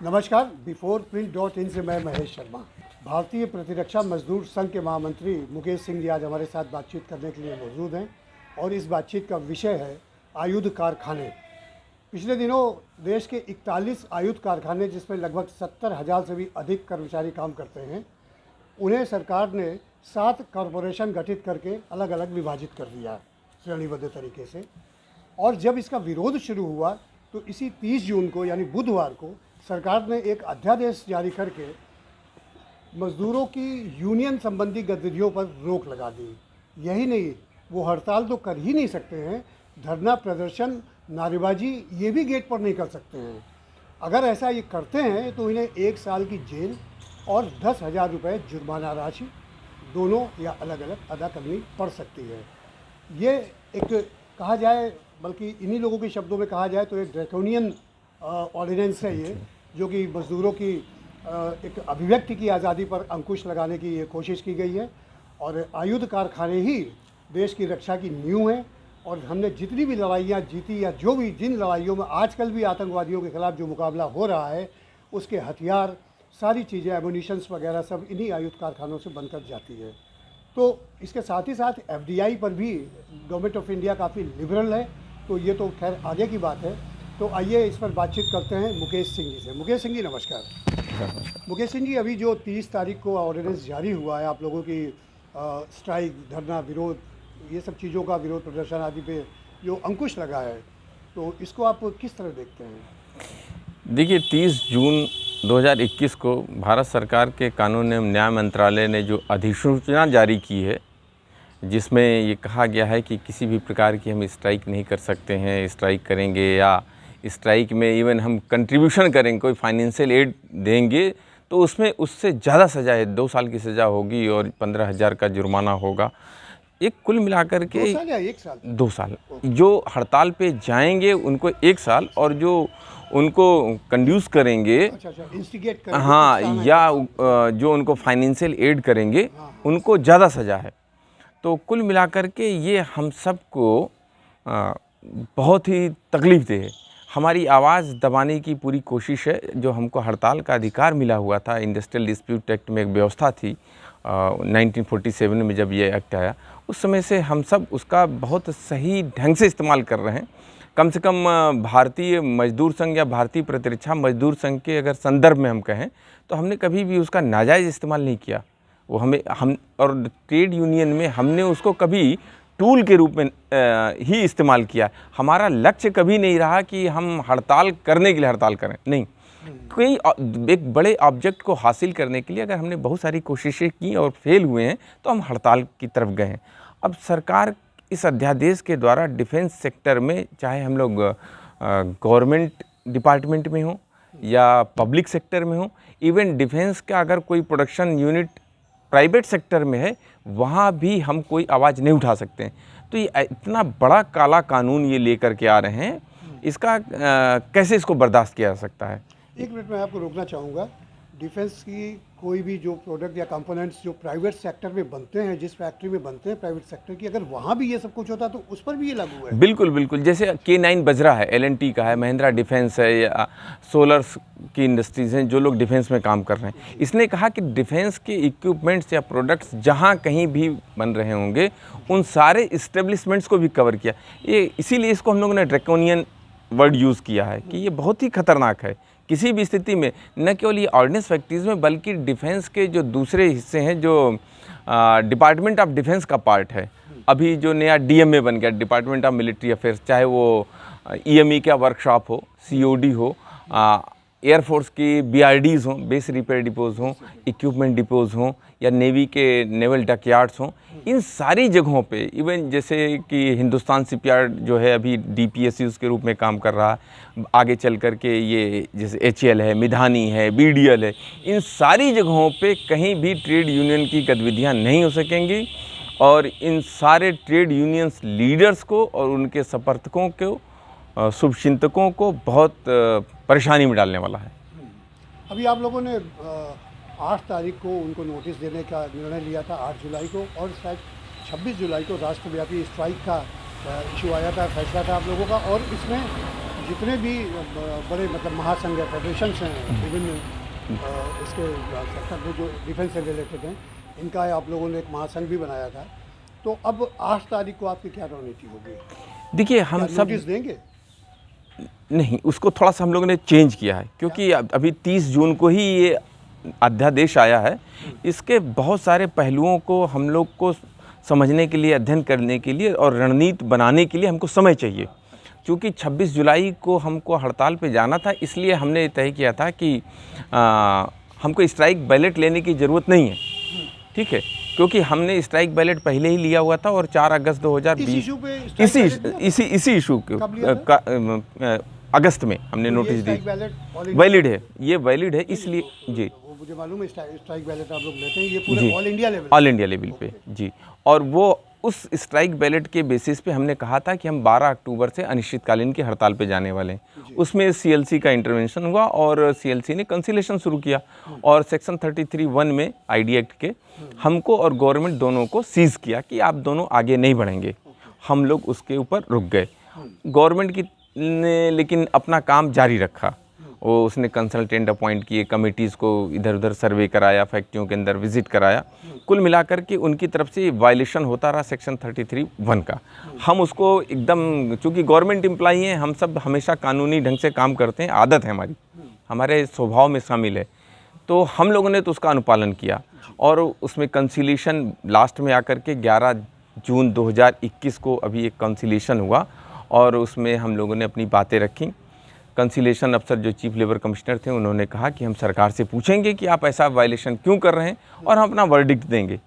नमस्कार, before print dot in से मैं महेश शर्मा। भारतीय प्रतिरक्षा मजदूर संघ के महामंत्री मुकेश सिंह जी आज हमारे साथ बातचीत करने के लिए मौजूद हैं और इस बातचीत का विषय है आयुध कारखाने। पिछले दिनों देश के 41 आयुध कारखाने, जिसमें लगभग 70,000 से भी अधिक कर्मचारी काम करते हैं, उन्हें सरकार ने 7 कॉरपोरेशन गठित करके अलग अलग विभाजित कर दिया श्रेणीबद्ध तरीके से। और जब इसका विरोध शुरू हुआ तो इसी 30 जून को यानी बुधवार को सरकार ने एक अध्यादेश जारी करके मजदूरों की यूनियन संबंधी गतिविधियों पर रोक लगा दी। यही नहीं, वो हड़ताल तो कर ही नहीं सकते हैं, धरना प्रदर्शन नारेबाजी ये भी गेट पर नहीं कर सकते हैं। अगर ऐसा ये करते हैं तो इन्हें 1 साल की जेल और 10,000 रुपये जुर्माना राशि दोनों या अलग अलग अदा करनी पड़ सकती है। ये एक कहा जाए, बल्कि इन्हीं लोगों के शब्दों में कहा जाए तो एक ड्रैकोनियन ऑर्डिनेंस है ये, जो कि मजदूरों की एक अभिव्यक्ति की आज़ादी पर अंकुश लगाने की ये कोशिश की गई है। और आयुध कारखाने ही देश की रक्षा की नींव है। और हमने जितनी भी लड़ाइयाँ जीती या जो भी जिन लड़ाइयों में आजकल भी आतंकवादियों के खिलाफ जो मुकाबला हो रहा है, उसके हथियार, सारी चीज़ें, एमुनिशंस वगैरह सब इन्हीं आयुध कारखानों से बनकर जाती है। तो इसके साथ ही साथ FDI पर भी गवर्नमेंट ऑफ इंडिया काफ़ी लिबरल है, तो ये तो खैर आगे की बात है। तो आइए इस पर बातचीत करते हैं मुकेश सिंह जी से। मुकेश सिंह जी नमस्कार। मुकेश सिंह जी, अभी जो 30 तारीख को ऑर्डिनेंस जारी हुआ है, आप लोगों की स्ट्राइक, धरना, विरोध, ये सब चीज़ों का विरोध प्रदर्शन आदि पे जो अंकुश लगा है, तो इसको आप किस तरह देखते हैं? देखिए, 30 जून 2021 को भारत सरकार के कानून एवं न्याय मंत्रालय ने जो अधिसूचना जारी की है, जिसमें ये कहा गया है कि किसी भी प्रकार की हम स्ट्राइक नहीं कर सकते हैं, स्ट्राइक करेंगे या स्ट्राइक में इवन हम कंट्रीब्यूशन करेंगे, कोई फाइनेंशियल एड देंगे तो उसमें उससे ज़्यादा सज़ा है, 2 साल की सज़ा होगी और 15,000 का जुर्माना होगा। एक कुल मिलाकर के 2 साल या 1 साल? 2 साल। जो हड़ताल पे जाएंगे उनको 1 साल, और जो उनको कंड्यूस करेंगे, इंस्टिगेट करेंगे, हाँ, या जो उनको फाइनेंशियल एड करेंगे, उनको ज़्यादा सज़ा है। तो कुल मिलाकर के ये हम सबको बहुत ही तकलीफ़ दे है। हमारी आवाज़ दबाने की पूरी कोशिश है। जो हमको हड़ताल का अधिकार मिला हुआ था, इंडस्ट्रियल डिस्प्यूट एक्ट में एक व्यवस्था थी 1947 में जब ये एक्ट आया, उस समय से हम सब उसका बहुत सही ढंग से इस्तेमाल कर रहे हैं। कम से कम भारतीय मजदूर संघ या भारतीय प्रतिरक्षा मजदूर संघ के अगर संदर्भ में हम कहें तो हमने कभी भी उसका नाजायज़ इस्तेमाल नहीं किया। वो हम और ट्रेड यूनियन में हमने उसको कभी टूल के रूप में ही इस्तेमाल किया। हमारा लक्ष्य कभी नहीं रहा कि हम हड़ताल करने के लिए हड़ताल करें, नहीं। कोई एक बड़े ऑब्जेक्ट को हासिल करने के लिए अगर हमने बहुत सारी कोशिशें की और फेल हुए हैं तो हम हड़ताल की तरफ गए हैं। अब सरकार इस अध्यादेश के द्वारा डिफेंस सेक्टर में, चाहे हम लोग गवर्नमेंट डिपार्टमेंट में हो या पब्लिक सेक्टर में हो, इवन डिफेंस का अगर कोई प्रोडक्शन यूनिट प्राइवेट सेक्टर में है, वहाँ भी हम कोई आवाज़ नहीं उठा सकते हैं। तो ये इतना बड़ा काला कानून ये लेकर के आ रहे हैं, इसका कैसे इसको बर्दाश्त किया जा सकता है? 1 मिनट में आपको रोकना चाहूँगा। डिफेंस की कोई भी जो प्रोडक्ट या कंपोनेंट्स जो प्राइवेट सेक्टर में बनते हैं, जिस फैक्ट्री में बनते हैं प्राइवेट सेक्टर की, अगर वहाँ भी ये सब कुछ होता तो उस पर भी ये लागू है? बिल्कुल बिल्कुल। जैसे K9 बजरा है, L&T का है, महिंद्रा डिफेंस है, या सोलर्स की इंडस्ट्रीज़ हैं जो लोग डिफेंस में काम कर रहे हैं। इसने कहा कि डिफेंस के इक्विपमेंट्स या प्रोडक्ट्स जहाँ कहीं भी बन रहे होंगे, उन सारे इस्टेब्लिशमेंट्स को भी कवर किया। ये इसीलिए इसको हम लोगों ने ड्रैकोनियन वर्ड यूज़ किया है कि ये बहुत ही खतरनाक है। किसी भी स्थिति में, न केवल ये ऑर्डिनेंस फैक्ट्रीज़ में, बल्कि डिफेंस के जो दूसरे हिस्से हैं, जो डिपार्टमेंट ऑफ डिफेंस का पार्ट है, अभी जो नया DMA बन गया, डिपार्टमेंट ऑफ मिलिट्री अफेयर्स, चाहे वो EME का वर्कशॉप हो, COD हो, एयरफोर्स की BRDs हों, बेस रिपेयर डिपोज़ हों, इक्विपमेंट डिपोज़ हों, या नेवी के नेवल डकयार्ड्स हों, इन सारी जगहों पे, इवन जैसे कि हिंदुस्तान शिपयार्ड जो है अभी DPSUs के रूप में काम कर रहा है, आगे चल कर के ये जैसे HAL है, मिधानी है, BDL है, इन सारी जगहों पे कहीं भी ट्रेड यूनियन की गतिविधियाँ नहीं हो सकेंगी। और इन सारे ट्रेड यूनियंस लीडर्स को और उनके समर्थकों को, शुभचिंतकों को बहुत परेशानी में डालने वाला है। अभी आप लोगों ने 8 तारीख को उनको नोटिस देने का निर्णय लिया था, 8 जुलाई को, और शायद 26 जुलाई को राष्ट्रव्यापी स्ट्राइक का इशू आया था, फैसला था आप लोगों का। और इसमें जितने भी बड़े मतलब महासंघ या फेडरेशंस हैं विभिन्न इसके सेक्टर में जो डिफेंस से रिलेटेड हैं, इनका आप लोगों ने एक महासंघ भी बनाया था। तो अब 8 तारीख को आपकी क्या रणनीति होगी? देखिए हम सब नोटिस देंगे? नहीं, उसको थोड़ा सा हम लोगों ने चेंज किया है, क्योंकि अभी 30 जून को ही ये अध्यादेश आया है। इसके बहुत सारे पहलुओं को हम लोग को समझने के लिए, अध्ययन करने के लिए और रणनीति बनाने के लिए हमको समय चाहिए। क्योंकि 26 जुलाई को हमको हड़ताल पे जाना था, इसलिए हमने तय किया था कि हमको स्ट्राइक बैलेट लेने की ज़रूरत नहीं है, ठीक है, क्योंकि हमने स्ट्राइक बैलेट पहले ही लिया हुआ था और 4 अगस्त 2020 इसी इशू के अगस्त में हमने नोटिस दी। वैलिड है, ये वैलिड है, इसलिए जी मुझे मालूम है स्ट्राइक बैलेट आप लोग लेते हैं, ये पूरे ऑल इंडिया लेवल पे जी। और वो उस स्ट्राइक बैलेट के बेसिस पे हमने कहा था कि हम 12 अक्टूबर से अनिश्चितकालीन की हड़ताल पे जाने वाले हैं। उसमें सीएलसी का इंटरवेंशन हुआ और सीएलसी ने कंसिलेशन शुरू किया और सेक्शन 33(1) में आईडी एक्ट के हमको और गवर्नमेंट दोनों को सीज किया कि आप दोनों आगे नहीं बढ़ेंगे। हम लोग उसके ऊपर रुक गए। गवर्नमेंट की ने लेकिन अपना काम जारी रखा। वो उसने कंसल्टेंट अपॉइंट किए, कमिटीज़ को इधर उधर सर्वे कराया, फैक्ट्रियों के अंदर विजिट कराया। कुल मिलाकर के उनकी तरफ से वायलेशन होता रहा सेक्शन 33(1) का। हम उसको एकदम, चूँकि गवर्नमेंट एम्प्लॉई हैं, हम सब हमेशा कानूनी ढंग से काम करते हैं, आदत है हमारी, हमारे स्वभाव में शामिल है। तो हम लोगों ने तो उसका अनुपालन किया और उसमें कंसिलेशन लास्ट में आकर के 11 जून 2021 को अभी एक कंसिलेशन हुआ और उसमें हम लोगों ने अपनी बातें रखी। कंसिलेशन अफसर जो चीफ लेबर कमिश्नर थे, उन्होंने कहा कि हम सरकार से पूछेंगे कि आप ऐसा वायलेशन क्यों कर रहे हैं और हम अपना वर्डिक्ट देंगे।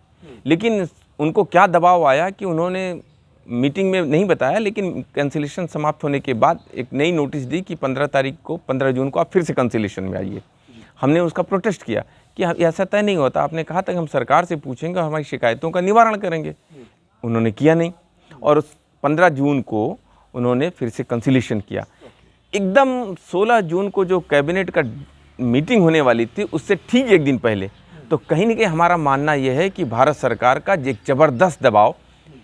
लेकिन उनको क्या दबाव आया कि उन्होंने मीटिंग में नहीं बताया, लेकिन कंसिलेशन समाप्त होने के बाद एक नई नोटिस दी कि 15 जून को आप फिर से कंसिलेशन में आइए। हमने उसका प्रोटेस्ट किया कि ऐसा तय नहीं होता, आपने कहा था कि हम सरकार से पूछेंगे और हमारी शिकायतों का निवारण करेंगे। उन्होंने किया नहीं और 15 जून को उन्होंने फिर से कंसिलेशन किया। एकदम 16 जून को जो कैबिनेट का मीटिंग होने वाली थी, उससे ठीक एक दिन पहले तो कहीं न कहीं हमारा मानना यह है कि भारत सरकार का एक ज़बरदस्त दबाव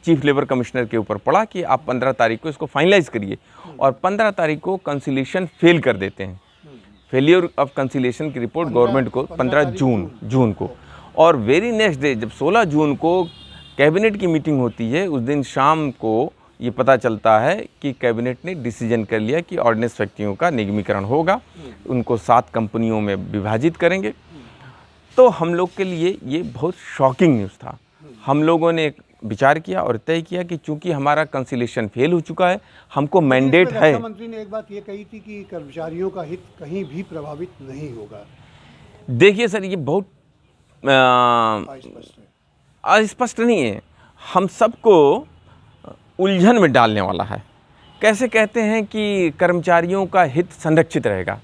चीफ लेबर कमिश्नर के ऊपर पड़ा कि आप 15 तारीख को इसको फाइनलाइज करिए और 15 तारीख को कंसिलेशन फेल कर देते हैं। फेलियर ऑफ कंसिलेशन की रिपोर्ट गवर्नमेंट को 15 जून को, और वेरी नेक्स्ट डे जब 16 जून को कैबिनेट की मीटिंग होती है, उस दिन शाम को ये पता चलता है कि कैबिनेट ने डिसीजन कर लिया कि ऑर्डिनेंस फैक्ट्रियों का निगमीकरण होगा, उनको 7 कंपनियों में विभाजित करेंगे। तो हम लोग के लिए ये बहुत शॉकिंग न्यूज़ था। हम लोगों ने विचार किया और तय किया कि चूंकि हमारा कंसिलेशन फेल हो चुका है, हमको मैंडेट है। रक्षा मंत्री ने एक बात ये कही थी कि कर्मचारियों का हित कहीं भी प्रभावित नहीं होगा। देखिए सर, ये बहुत अस्पष्ट नहीं है, हम सबको उलझन में डालने वाला है। कैसे कहते हैं कि कर्मचारियों का हित संरक्षित रहेगा?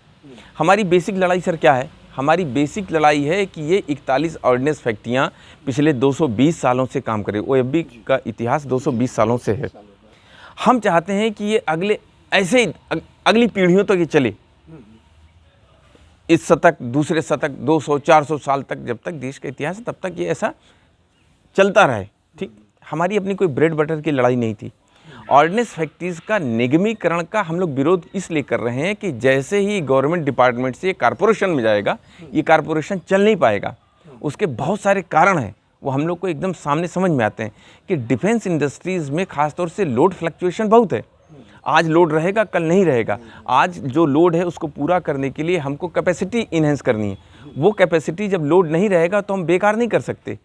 हमारी बेसिक लड़ाई सर क्या है? हमारी बेसिक लड़ाई है कि ये 41 ऑर्डिनेंस फैक्ट्रियाँ पिछले 220 सालों से काम करें। ओएफबी का इतिहास 220 सालों से है। हम चाहते हैं कि ये अगली पीढ़ियों तक ये चले, इस शतक, दूसरे शतक, 200-400 साल तक, जब तक देश का इतिहास है तब तक ये ऐसा चलता रहे। ठीक, हमारी अपनी कोई ब्रेड बटर की लड़ाई नहीं थी। ऑर्डिनेंस फैक्ट्रीज़ का निगमीकरण का हम लोग विरोध इसलिए कर रहे हैं कि जैसे ही गवर्नमेंट डिपार्टमेंट से कॉरपोरेशन में जाएगा, ये कॉरपोरेशन चल नहीं पाएगा। उसके बहुत सारे कारण हैं, वो हम लोग को एकदम सामने समझ में आते हैं कि डिफेंस इंडस्ट्रीज़ में खासतौर से लोड फ्लक्चुएशन बहुत है। आज लोड रहेगा, कल नहीं रहेगा। आज जो लोड है उसको पूरा करने के लिए हमको कैपेसिटी इन्हेंस करनी है। वो कैपेसिटी जब लोड नहीं रहेगा तो हम बेकार नहीं कर सकते।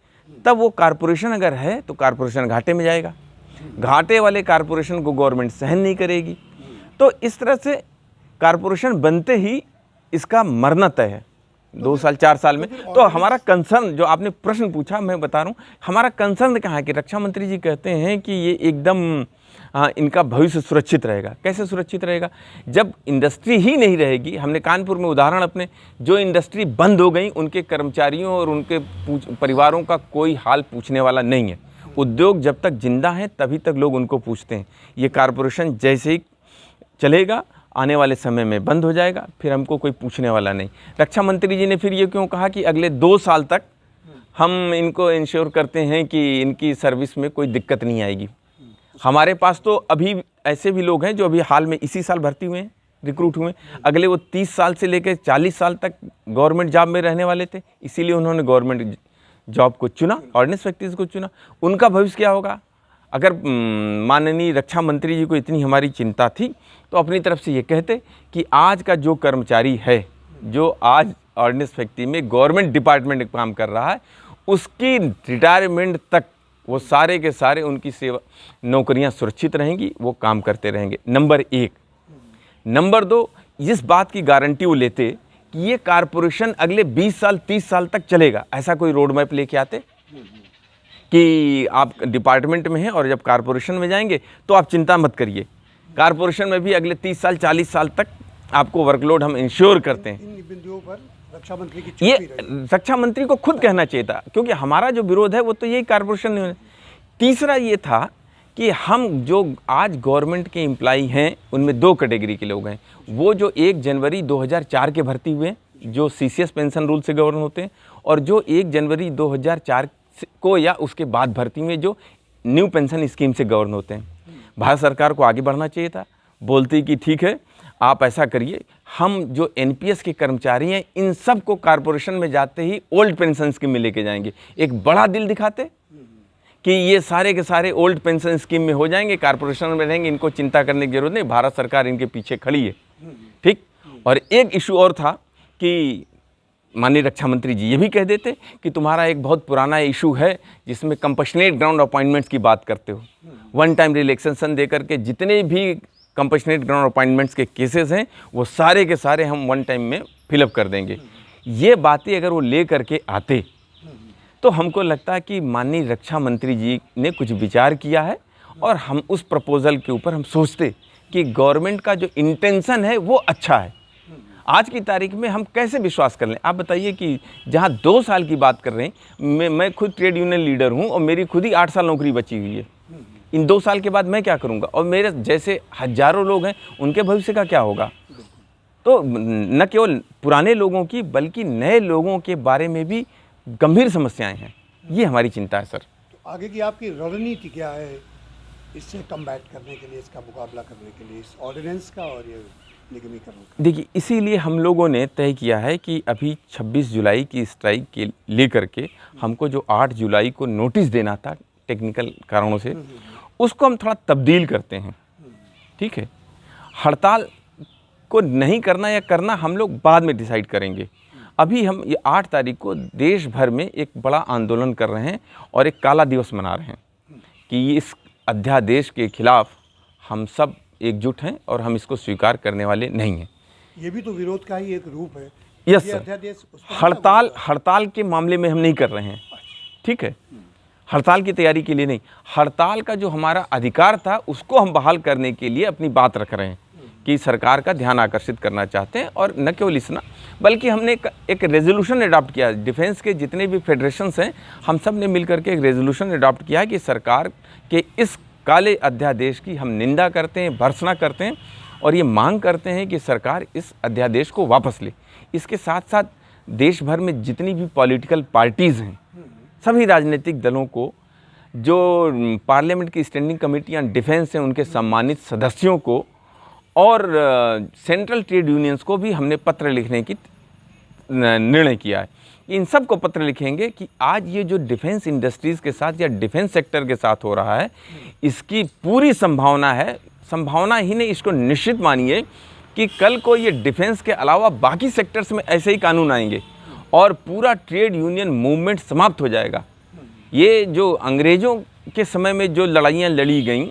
तब वो कॉरपोरेशन अगर है तो कॉरपोरेशन घाटे में जाएगा। घाटे वाले कॉरपोरेशन को गवर्नमेंट सहन नहीं करेगी। तो इस तरह से कॉरपोरेशन बनते ही इसका मरना तय है 2 साल 4 साल में। तो हमारा कंसर्न, जो आपने प्रश्न पूछा, मैं बता रहा हूँ हमारा कंसर्न कहाँ है कि रक्षा मंत्री जी कहते हैं कि ये एकदम इनका भविष्य सुरक्षित रहेगा। कैसे सुरक्षित रहेगा? जब इंडस्ट्री ही नहीं रहेगी। हमने कानपुर में उदाहरण अपने, जो इंडस्ट्री बंद हो गई, उनके कर्मचारियों और उनके परिवारों का कोई हाल पूछने वाला नहीं है। उद्योग जब तक जिंदा है तभी तक लोग उनको पूछते हैं। ये कॉरपोरेशन जैसे ही चलेगा, आने वाले समय में बंद हो जाएगा, फिर हमको कोई पूछने वाला नहीं। रक्षा मंत्री जी ने फिर ये क्यों कहा कि अगले 2 साल तक हम इनको इंश्योर करते हैं कि इनकी सर्विस में कोई दिक्कत नहीं आएगी। हमारे पास तो अभी ऐसे भी लोग हैं जो अभी हाल में इसी साल भर्ती हुए हैं, रिक्रूट हुए, अगले वो 30 साल से लेकर 40 साल तक गवर्नमेंट जॉब में रहने वाले थे, इसीलिए उन्होंने गवर्नमेंट जॉब को चुना, ऑर्डिनेंस फैक्ट्रीज को चुना। उनका भविष्य क्या होगा? अगर माननीय रक्षा मंत्री जी को इतनी हमारी चिंता थी तो अपनी तरफ से ये कहते कि आज का जो कर्मचारी है, जो आज ऑर्डिनेंस फैक्ट्री में गवर्नमेंट डिपार्टमेंट में काम कर रहा है, उसकी रिटायरमेंट तक वो सारे के सारे उनकी सेवा नौकरियां सुरक्षित रहेंगी, वो काम करते रहेंगे। नंबर 1। नंबर 2, इस बात की गारंटी वो लेते कि ये कारपोरेशन अगले 20 साल 30 साल तक चलेगा। ऐसा कोई रोड मैप लेके आते कि आप डिपार्टमेंट में हैं और जब कारपोरेशन में जाएंगे तो आप चिंता मत करिए, कारपोरेशन में भी अगले 30 साल 40 साल तक आपको वर्कलोड हम इंश्योर करते हैं। इन बिंदुओं पर रक्षा मंत्री की ये चुप्पी रही। रक्षा मंत्री को खुद कहना चाहिए था, क्योंकि हमारा जो विरोध है वो तो यही कारपोरेशन ने। तीसरा ये था कि हम जो आज गवर्नमेंट के एम्प्लॉई हैं उनमें 2 कैटेगरी के लोग हैं। वो जो 1 जनवरी 2004 के भर्ती हुए, जो सीसीएस पेंशन रूल से गवर्न होते हैं, और जो 1 जनवरी 2004 को या उसके बाद भर्ती में जो न्यू पेंशन स्कीम से गवर्न होते हैं। भारत सरकार को आगे बढ़ना चाहिए था, बोलती कि ठीक है आप ऐसा करिए, हम जो एनपीएस के कर्मचारी हैं इन सब को कारपोरेशन में जाते ही ओल्ड पेंशन स्कीम में लेके जाएंगे। एक बड़ा दिल दिखाते कि ये सारे के सारे ओल्ड पेंशन स्कीम में हो जाएंगे, कारपोरेशन में रहेंगे, इनको चिंता करने की जरूरत नहीं, भारत सरकार इनके पीछे खड़ी है। ठीक। और एक इशू और था कि माननीय रक्षा मंत्री जी ये भी कह देते कि तुम्हारा एक बहुत पुराना इशू है जिसमें कंपैशनेट ग्राउंड अपॉइंटमेंट्स की बात करते हो, वन टाइम रिलैक्सेशन दे करके जितने भी कंपैशनेट ग्राउंड अपॉइंटमेंट्स के केसेस हैं वो सारे के सारे हम वन टाइम में फिलअप कर देंगे। ये बातें अगर वो ले करके आते तो हमको लगता है कि माननीय रक्षा मंत्री जी ने कुछ विचार किया है और हम उस प्रपोजल के ऊपर हम सोचते कि गवर्नमेंट का जो इंटेंशन है वो अच्छा है। आज की तारीख में हम कैसे विश्वास कर लें? आप बताइए कि जहाँ 2 साल की बात कर रहे हैं, मैं खुद ट्रेड यूनियन लीडर हूँ और मेरी खुद ही 8 साल नौकरी बची हुई है। इन 2 साल के बाद मैं क्या करूँगा? और मेरे जैसे हजारों लोग हैं, उनके भविष्य का क्या होगा? तो न केवल पुराने लोगों की बल्कि नए लोगों के बारे में भी गंभीर समस्याएं हैं। ये हमारी चिंता है सर। तो आगे की आपकी रणनीति क्या है इससे कम्बैट करने के लिए, इसका मुकाबला करने के लिए, इस ऑर्डिनेंस का और ये निगमीकरण का? देखिए, इसीलिए हम लोगों ने तय किया है कि अभी 26 जुलाई की स्ट्राइक के लेकर के हमको जो 8 जुलाई को नोटिस देना था टेक्निकल कारणों से, उसको हम थोड़ा तब्दील करते हैं। ठीक है, हड़ताल को नहीं करना या करना हम लोग बाद में डिसाइड करेंगे। अभी हम ये 8 तारीख को देश भर में एक बड़ा आंदोलन कर रहे हैं और एक काला दिवस मना रहे हैं कि इस अध्यादेश के खिलाफ हम सब एकजुट हैं और हम इसको स्वीकार करने वाले नहीं हैं। ये भी तो विरोध का ही एक रूप है। यस ये सर। अध्यादेश उस पर हड़ताल के मामले में हम नहीं कर रहे हैं। ठीक है, हड़ताल की तैयारी के लिए नहीं, हड़ताल का जो हमारा अधिकार था उसको हम बहाल करने के लिए अपनी बात रख रहे हैं कि सरकार का ध्यान आकर्षित करना चाहते हैं। और न केवल इतना बल्कि हमने एक रेजोल्यूशन अडॉप्ट किया। डिफेंस के जितने भी फेडरेशंस हैं हम सब ने मिलकर के एक रेजोल्यूशन अडॉप्ट किया है कि सरकार के इस काले अध्यादेश की हम निंदा करते हैं, भर्त्सना करते हैं और ये मांग करते हैं कि सरकार इस अध्यादेश को वापस ले। इसके साथ साथ देश भर में जितनी भी पॉलिटिकल पार्टीज़ हैं, सभी राजनीतिक दलों को, जो पार्लियामेंट की स्टैंडिंग कमेटी ऑन डिफेंस हैं उनके सम्मानित सदस्यों को और सेंट्रल ट्रेड यूनियंस को भी हमने पत्र लिखने की निर्णय किया है। इन सब को पत्र लिखेंगे कि आज ये जो डिफेंस इंडस्ट्रीज़ के साथ या डिफेंस सेक्टर के साथ हो रहा है, इसकी पूरी संभावना है, संभावना ही नहीं, इसको निश्चित मानिए कि कल को ये डिफेंस के अलावा बाकी सेक्टर्स में ऐसे ही कानून आएंगे और पूरा ट्रेड यूनियन मूवमेंट समाप्त हो जाएगा। ये जो अंग्रेज़ों के समय में जो लड़ाइयाँ लड़ी गईं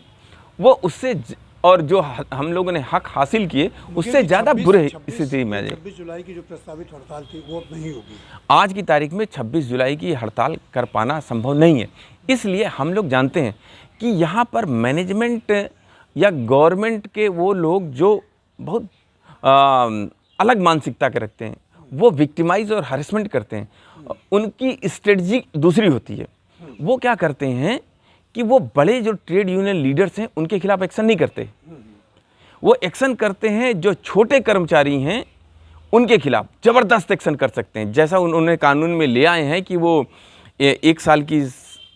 वो उससे और जो हम लोगों ने हक हासिल किए उससे ज़्यादा बुरे स्थिति में आ जाए। 26 जुलाई की जो प्रस्तावित हड़ताल थी वो अब नहीं होगी। आज की तारीख में 26 जुलाई की हड़ताल कर पाना संभव नहीं है। इसलिए हम लोग जानते हैं कि यहाँ पर मैनेजमेंट या गवर्नमेंट के वो लोग जो बहुत अलग मानसिकता के रखते हैं, वो विक्टिमाइज और हरेसमेंट करते हैं। उनकी स्ट्रेटजी दूसरी होती है। वो क्या करते हैं कि वो बड़े जो ट्रेड यूनियन लीडर्स हैं उनके खिलाफ एक्शन नहीं करते, वो एक्शन करते हैं जो छोटे कर्मचारी हैं उनके खिलाफ ज़बरदस्त एक्शन कर सकते हैं। जैसा उन्होंने कानून में ले आए हैं कि वो 1 साल की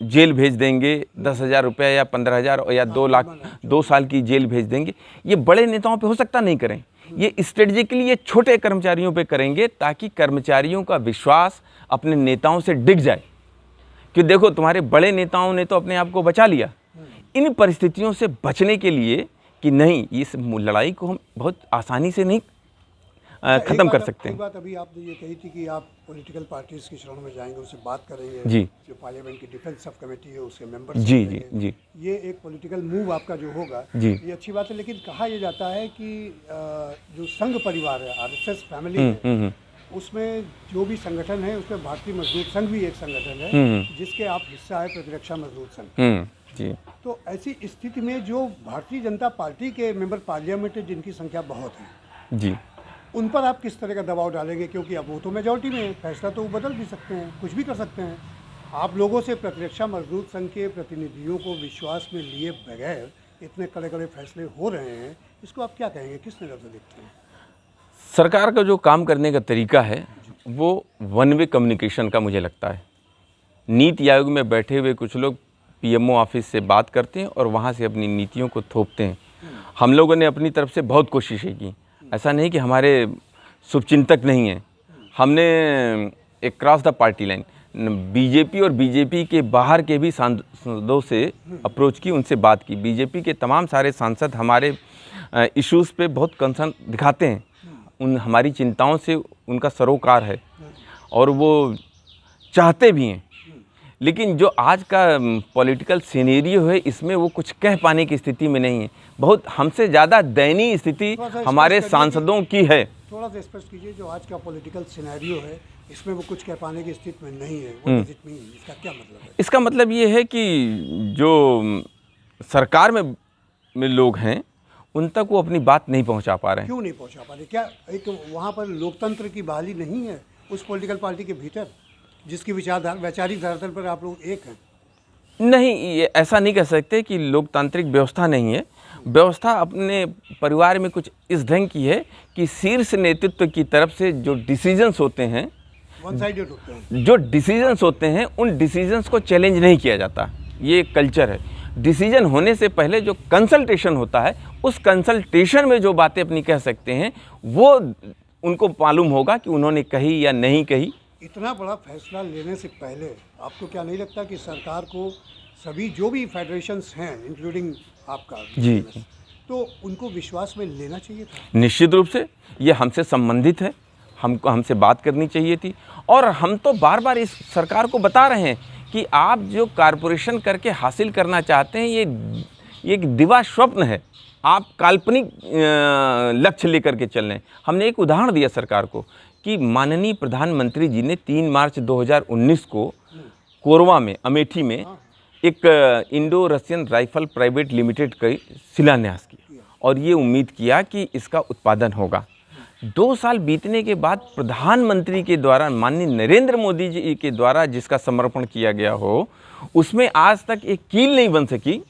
जेल भेज देंगे, 10,000 रुपये या 15,000 या 2 लाख, 2 साल की जेल भेज देंगे। ये बड़े नेताओं पे हो सकता नहीं करें, ये स्ट्रेटजिकली ये छोटे कर्मचारियों पे करेंगे ताकि कर्मचारियों का विश्वास अपने नेताओं से डिग जाए कि देखो तुम्हारे बड़े नेताओं ने तो अपने आप को बचा लिया। इन परिस्थितियों से बचने के लिए कि नहीं, इस लड़ाई को हम बहुत आसानी से नहीं ख़त्म कर सकते हैं। एक बात अभी आपने ये कही थी कि आप पॉलिटिकल पार्टीज़ की शरण में जाएंगे, उससे बात करेंगे। जी। जो पार्लियामेंट की डिफेंस सब कमेटी है उसके मेंबर। जी जी जी। ये एक पॉलिटिकल मूव आपका जो होगा जी, ये अच्छी बात है, लेकिन कहा यह जाता है कि जो संघ परिवार है, आरएसएस फैमिली है, उसमें जो भी संगठन है उसमें भारतीय मजदूर संघ भी एक संगठन है जिसके आप हिस्सा है, प्रतिरक्षा मजदूर संघ। जी। तो ऐसी स्थिति में जो भारतीय जनता पार्टी के मेंबर पार्लियामेंट है जिनकी संख्या बहुत है जी, उन पर आप किस तरह का दबाव डालेंगे? क्योंकि अब वो तो मेजॉरिटी में है, फैसला तो वो बदल भी सकते हैं, कुछ भी कर सकते हैं। आप लोगों से प्रतिरक्षा मजदूर संघ के प्रतिनिधियों को विश्वास में लिए बगैर इतने कड़े कड़े फैसले हो रहे हैं, इसको आप क्या कहेंगे, किस नज़र से देखते हैं? सरकार का जो काम करने का तरीका है वो वन वे कम्युनिकेशन का मुझे लगता है। नीति आयोग में बैठे हुए कुछ लोग पीएमओ ऑफिस से बात करते हैं और वहाँ से अपनी नीतियों को थोपते हैं। हम लोगों ने अपनी तरफ से बहुत कोशिशें की, ऐसा नहीं कि हमारे शुभचिंतक नहीं हैं। हमने एक cross the party line BJP और बीजेपी के बाहर के भी सांसदों से अप्रोच की, उनसे बात की। बीजेपी के तमाम सारे सांसद हमारे इश्यूज़ पे बहुत कंसर्न दिखाते हैं, उन हमारी चिंताओं से उनका सरोकार है और वो चाहते भी हैं। लेकिन जो आज का पॉलिटिकल सिनेरियो है इसमें वो कुछ कह पाने की स्थिति में नहीं है। बहुत हमसे ज़्यादा दयनीय स्थिति हमारे सांसदों की है। थोड़ा सा स्पष्ट कीजिए, जो आज का पॉलिटिकल सिनेरियो है इसमें वो कुछ कह पाने की स्थिति में नहीं है, वो इसका क्या मतलब है? इसका मतलब ये है कि जो सरकार में लोग हैं उन तक वो अपनी बात नहीं पहुंचा पा रहे हैं। क्यों नहीं पहुंचा पा रहे? क्या एक वहाँ पर लोकतंत्र की बहाली नहीं है उस पॉलिटिकल पार्टी के भीतर जिसकी वैचारिक धरातल पर आप लोग एक हैं? नहीं, ये ऐसा नहीं कह सकते कि लोकतांत्रिक व्यवस्था नहीं है। व्यवस्था अपने परिवार में कुछ इस ढंग की है कि शीर्ष नेतृत्व की तरफ से जो डिसीजंस होते हैं, वन साइडेड होते हैं, जो डिसीजंस होते हैं उन डिसीजंस को चैलेंज नहीं किया जाता। ये एक कल्चर है। डिसीजन होने से पहले जो कंसल्टेशन होता है, उस कंसल्टेशन में जो बातें अपनी कह सकते हैं वो उनको मालूम होगा कि उन्होंने कही या नहीं कही। इतना बड़ा फैसला लेने से पहले आपको क्या नहीं लगता कि सरकार को सभी जो भी फेडरेशंस हैं इंक्लूडिंग आपका जी, तो उनको विश्वास में लेना चाहिए था? निश्चित रूप से ये हमसे संबंधित है, हमसे बात करनी चाहिए थी। और हम तो बार बार इस सरकार को बता रहे हैं कि आप जो कारपोरेशन करके हासिल करना चाहते हैं ये एक दिवा स्वप्न है, आप काल्पनिक लक्ष्य लेकर के चल रहे हैं। हमने एक उदाहरण दिया सरकार को कि माननीय प्रधानमंत्री जी ने 3 मार्च 2019 को कोरबा में, अमेठी में एक Indo Russian rifle private limited का शिलान्यास किया और ये उम्मीद किया कि इसका उत्पादन होगा। 2 साल बीतने के बाद प्रधानमंत्री के द्वारा, माननीय नरेंद्र मोदी जी के द्वारा जिसका समर्पण किया गया हो, उसमें आज तक एक कील नहीं बन सकी।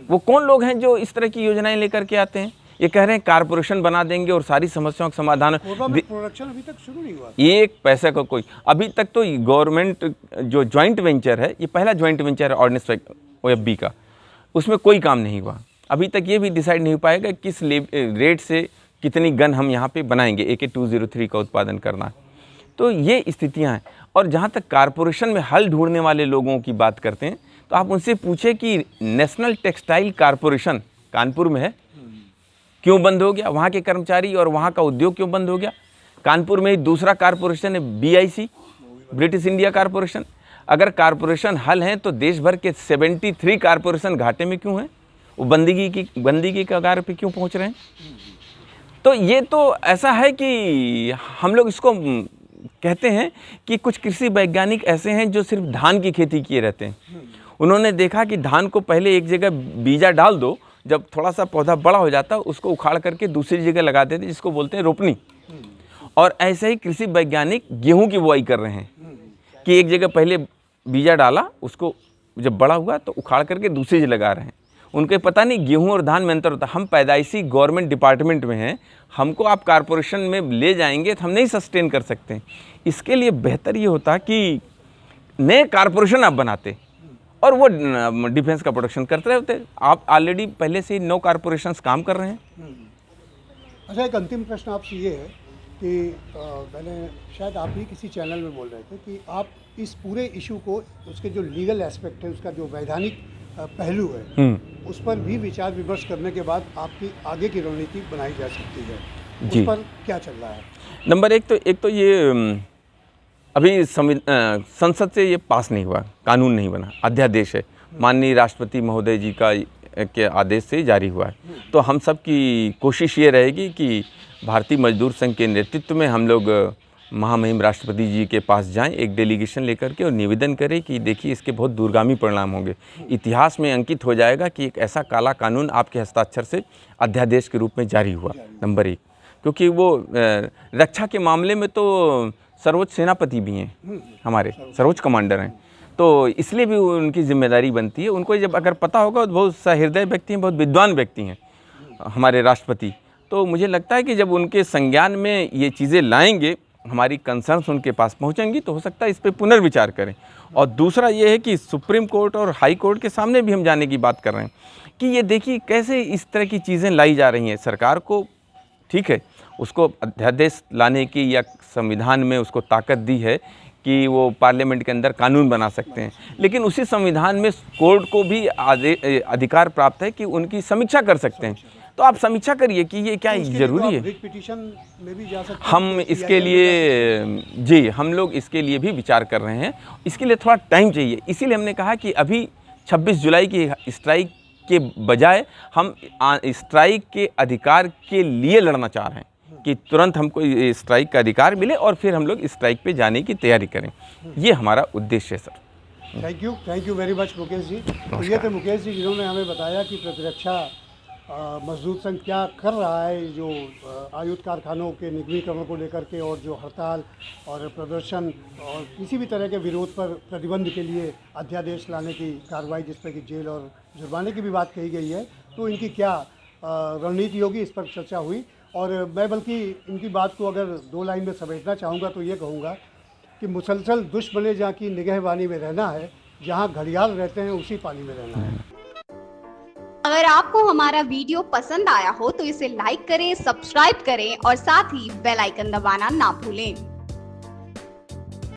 वो कौन लोग हैं जो इस तरह की योजनाएं लेकर के आते हैं? ये कह रहे हैं कारपोरेशन बना देंगे और सारी समस्याओं का समाधान। प्रोडक्शन अभी तक शुरू नहीं हुआ, एक पैसे का कोई अभी तक तो गवर्नमेंट जो ज्वाइंट वेंचर है, ये पहला ज्वाइंट वेंचर है ऑर्डिनेंस OFB का, उसमें कोई काम नहीं हुआ। अभी तक ये भी डिसाइड नहीं हो पाएगा किस रेट से कितनी गन हम यहाँ पे बनाएंगे। AK-203 का उत्पादन करना है। तो ये स्थितियाँ हैं। और जहाँ तक कारपोरेशन में हल ढूंढने वाले लोगों की बात करते हैं तो आप उनसे पूछे कि नेशनल टेक्सटाइल कारपोरेशन कानपुर में है, क्यों बंद हो गया? वहाँ के कर्मचारी और वहाँ का उद्योग क्यों बंद हो गया? कानपुर में ही दूसरा कारपोरेशन है BIC, ब्रिटिश इंडिया कारपोरेशन। अगर कारपोरेशन हल हैं तो देश भर के 73 कारपोरेशन घाटे में क्यों हैं? वो बंदी की कगार पे क्यों पहुँच रहे हैं? तो ये तो ऐसा है कि हम लोग इसको कहते हैं कि कुछ कृषि वैज्ञानिक ऐसे हैं जो सिर्फ धान की खेती किए रहते हैं। उन्होंने देखा कि धान को पहले एक जगह बीजा डाल दो, जब थोड़ा सा पौधा बड़ा हो जाता है उसको उखाड़ करके दूसरी जगह लगा देते, जिसको बोलते हैं रोपनी। और ऐसे ही कृषि वैज्ञानिक गेहूं की बुआई कर रहे हैं कि एक जगह पहले बीजा डाला, उसको जब बड़ा हुआ तो उखाड़ करके दूसरी जगह लगा रहे हैं। उनके पता नहीं गेहूं और धान में अंतर होता। हम पैदाइशी गवर्नमेंट डिपार्टमेंट में हैं, हमको आप कारपोरेशन में ले जाएंगे तो हम नहीं सस्टेन कर सकते। इसके लिए बेहतर ये होता कि नए कारपोरेशन आप बनाते और वो डिफेंस का प्रोडक्शन करते रहते। आप ऑलरेडी पहले से 9 कारपोरेशंस काम कर रहे हैं। अच्छा, एक अंतिम प्रश्न आपसे ये है कि मैंने शायद आप ही किसी चैनल में बोल रहे थे कि आप इस पूरे इशू को, उसके जो लीगल एस्पेक्ट है, उसका जो वैधानिक पहलू है, उस पर भी विचार विमर्श करने के बाद आपकी आगे की रणनीति बनाई जा सकती है। जी। उस पर क्या चल रहा है? नंबर एक तो ये अभी संसद से ये पास नहीं हुआ, कानून नहीं बना, अध्यादेश है, माननीय राष्ट्रपति महोदय जी का के आदेश से जारी हुआ है। तो हम सब की कोशिश ये रहेगी कि भारतीय मजदूर संघ के नेतृत्व में हम लोग महामहिम राष्ट्रपति जी के पास जाएं, एक डेलीगेशन लेकर के, और निवेदन करें कि देखिए इसके बहुत दूरगामी परिणाम होंगे। इतिहास में अंकित हो जाएगा कि एक ऐसा काला कानून आपके हस्ताक्षर से अध्यादेश के रूप में जारी हुआ। नंबर एक, क्योंकि वो रक्षा के मामले में तो सर्वोच्च सेनापति भी हैं, हमारे सर्वोच्च कमांडर हैं, तो इसलिए भी उनकी जिम्मेदारी बनती है। उनको जब अगर पता होगा, तो बहुत सहृदय व्यक्ति हैं, बहुत विद्वान व्यक्ति हैं हमारे राष्ट्रपति, तो मुझे लगता है कि जब उनके संज्ञान में ये चीज़ें लाएंगे, हमारी कंसर्न्स उनके पास पहुंचेंगी, तो हो सकता है इस पर पुनर्विचार करें। और दूसरा ये है कि सुप्रीम कोर्ट और हाई कोर्ट के सामने भी हम जाने की बात कर रहे हैं कि ये देखिए कैसे इस तरह की चीज़ें लाई जा रही हैं। सरकार को ठीक है, उसको अध्यादेश लाने की या संविधान में उसको ताकत दी है कि वो पार्लियामेंट के अंदर कानून बना सकते हैं, लेकिन उसी संविधान में कोर्ट को भी अधिकार प्राप्त है कि उनकी समीक्षा कर सकते हैं। तो आप समीक्षा करिए कि ये क्या ज़रूरी है। पिटीशन में भी जा सकते हैं। हम इसके लिए जी, हम लोग इसके लिए भी विचार कर रहे हैं। इसके लिए थोड़ा टाइम चाहिए, इसीलिए हमने कहा कि अभी 26 जुलाई की स्ट्राइक के बजाय हम स्ट्राइक के अधिकार के लिए लड़ना चाह रहे हैं कि तुरंत हमको स्ट्राइक का अधिकार मिले और फिर हम लोग स्ट्राइक पे जाने की तैयारी करें। ये हमारा उद्देश्य है sir. Thank you very much Mukesh ji. तो ये थे मुकेश जी जिन्होंने हमें बताया कि प्रतिरक्षा मजदूर संघ क्या कर रहा है, जो आयुध कारखानों के निगमीकरण को लेकर के, और जो हड़ताल और प्रदर्शन और किसी भी तरह के विरोध पर प्रतिबंध के लिए अध्यादेश लाने की कार्रवाई, जिस पर कि जेल और जुर्माने की भी बात कही गई है, तो इनकी क्या रणनीति होगी, इस पर चर्चा हुई। और मैं बल्कि इनकी बात को अगर 2 लाइन में समेटना चाहूँगा तो ये कहूँगा कि मुसलसल दुश्मने जहाँ की निगहबानी में रहना है, जहाँ घड़ियाल रहते हैं उसी पानी में रहना है। अगर आपको हमारा वीडियो पसंद आया हो तो इसे लाइक करें, सब्सक्राइब करें और साथ ही बेल आइकन दबाना ना भूलें।